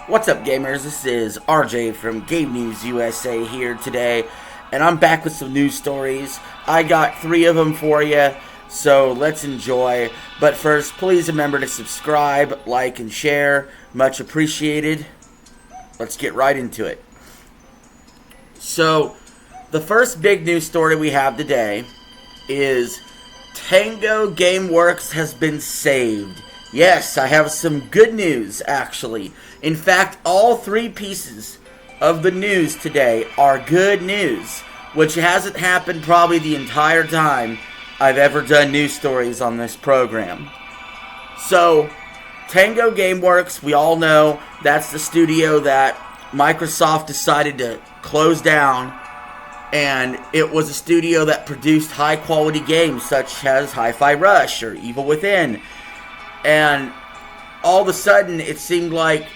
What's up, gamers? This is RJ from Game News USA here today, and I'm back with some news stories. I got 3 of them for you, so let's enjoy. But first, please remember to subscribe, like, and share. Much appreciated. Let's get right into it. So, the first big news story we have today is Tango Gameworks has been saved. Yes, I have some good news, actually. In fact, all 3 pieces of the news today are good news, which hasn't happened probably the entire time I've ever done news stories on this program. So, Tango Gameworks, we all know that's the studio that Microsoft decided to close down, and it was a studio that produced high-quality games such as Hi-Fi Rush or Evil Within. And all of a sudden, it seemed like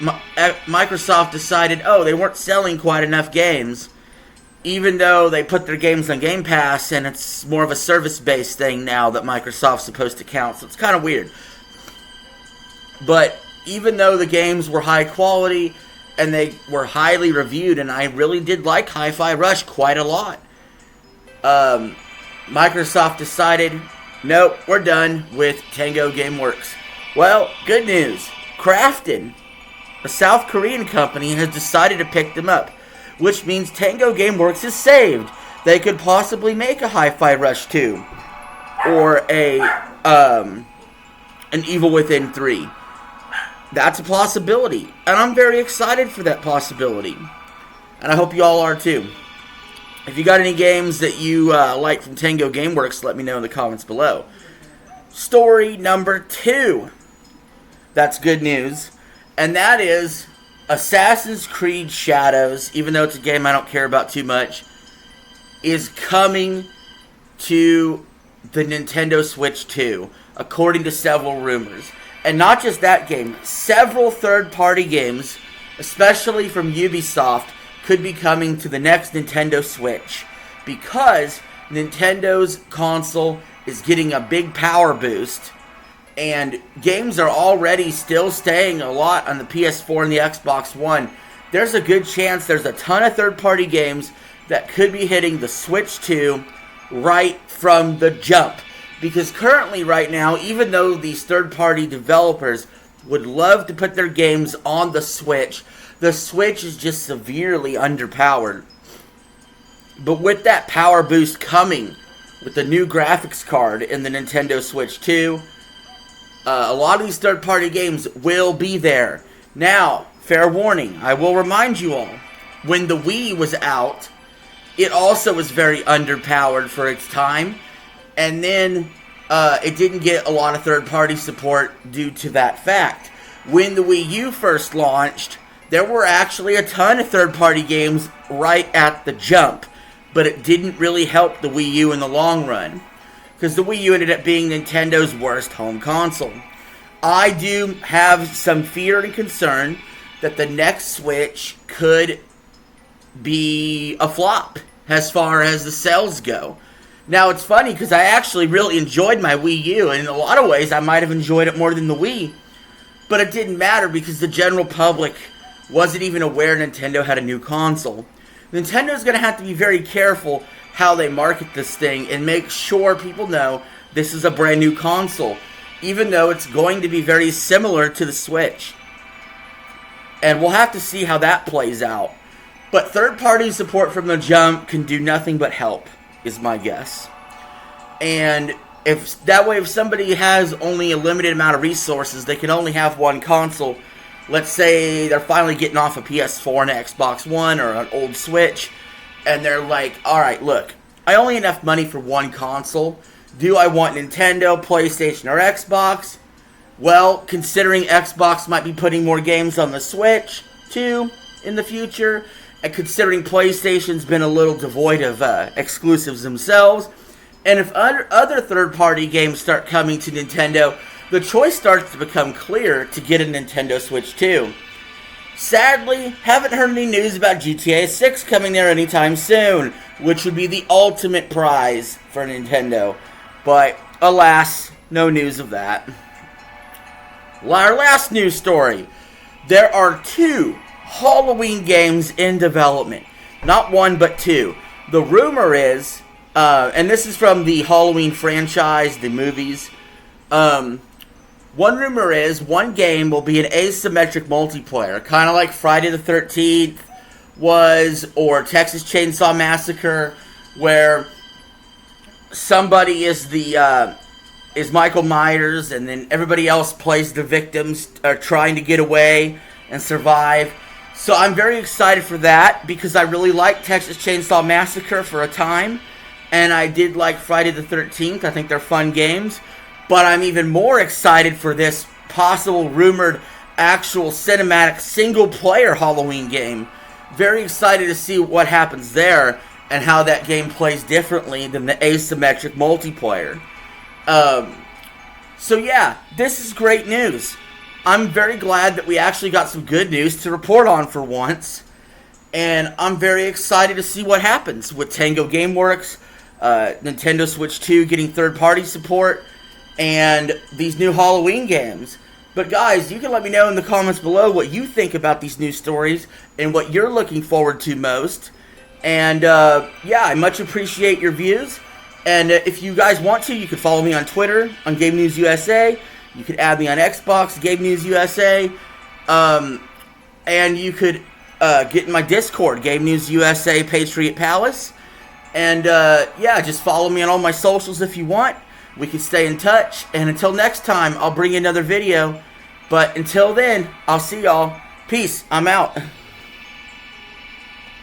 Microsoft decided, they weren't selling quite enough games, even though they put their games on Game Pass, and it's more of a service-based thing now that Microsoft's supposed to count, so it's kind of weird. But even though the games were high quality, and they were highly reviewed, and I really did like Hi-Fi Rush quite a lot, Microsoft decided, nope, we're done with Tango Gameworks. Well, good news. Crafton, a South Korean company, has decided to pick them up, which means Tango Gameworks is saved. They could possibly make a Hi-Fi Rush 2 or an Evil Within 3. That's a possibility, and I'm very excited for that possibility. And I hope you all are too. If you got any games that you like from Tango Gameworks, let me know in the comments below. Story number 2. That's good news. And that is Assassin's Creed Shadows, even though it's a game I don't care about too much, is coming to the Nintendo Switch 2, according to several rumors. And not just that game, several third-party games, especially from Ubisoft, could be coming to the next Nintendo Switch, because Nintendo's console is getting a big power boost, and games are already still staying a lot on the PS4 and the Xbox One. There's a good chance there's a ton of third-party games that could be hitting the Switch 2 right from the jump. Because currently, right now, even though these third-party developers would love to put their games on the Switch is just severely underpowered. But with that power boost coming, with the new graphics card in the Nintendo Switch 2, a lot of these third-party games will be there. Now, fair warning, I will remind you all, when the Wii was out, it also was very underpowered for its time, and then it didn't get a lot of third-party support due to that fact. When the Wii U first launched, there were actually a ton of third-party games right at the jump, but it didn't really help the Wii U in the long run, because the Wii U ended up being Nintendo's worst home console. I do have some fear and concern that the next Switch could be a flop as far as the sales go. Now, it's funny, because I actually really enjoyed my Wii U, and in a lot of ways, I might have enjoyed it more than the Wii. But it didn't matter, because the general public wasn't even aware Nintendo had a new console. Nintendo's going to have to be very careful how they market this thing, and make sure people know this is a brand new console, even though it's going to be very similar to the Switch. And we'll have to see how that plays out. But third-party support from the jump can do nothing but help, is my guess. And if somebody has only a limited amount of resources, they can only have one console. Let's say they're finally getting off a PS4 and an Xbox One or an old Switch, and they're like, alright, look, I only have enough money for one console. Do I want Nintendo, PlayStation, or Xbox? Well, considering Xbox might be putting more games on the Switch, too, in the future, and considering PlayStation's been a little devoid of exclusives themselves, and if other third-party games start coming to Nintendo, the choice starts to become clear to get a Nintendo Switch 2. Sadly, haven't heard any news about GTA 6 coming there anytime soon, which would be the ultimate prize for Nintendo. But, alas, no news of that. Our last news story. there are 2 Halloween games in development. Not 1, but 2. The rumor is, and this is from the Halloween franchise, the movies. One rumor is one game will be an asymmetric multiplayer, kind of like Friday the 13th was, or Texas Chainsaw Massacre, where somebody is is Michael Myers, and then everybody else plays the victims trying to get away and survive. So I'm very excited for that, because I really liked Texas Chainsaw Massacre for a time, and I did like Friday the 13th. I think they're fun games. But I'm even more excited for this possible rumored actual cinematic single-player Halloween game. Very excited to see what happens there and how that game plays differently than the asymmetric multiplayer. So yeah, this is great news. I'm very glad that we actually got some good news to report on for once. And I'm very excited to see what happens with Tango Gameworks, Nintendo Switch 2 getting third-party support, and these new Halloween games. But guys, you can let me know in the comments below what you think about these news stories and what you're looking forward to most. And yeah, I much appreciate your views. And if you guys want to, you can follow me on Twitter, on Game News USA. You could add me on Xbox, Game News USA. And you could get in my Discord, Game News USA Patriot Palace. And yeah, just follow me on all my socials if you want. We can stay in touch. And until next time, I'll bring you another video. But until then, I'll see y'all. Peace. I'm out.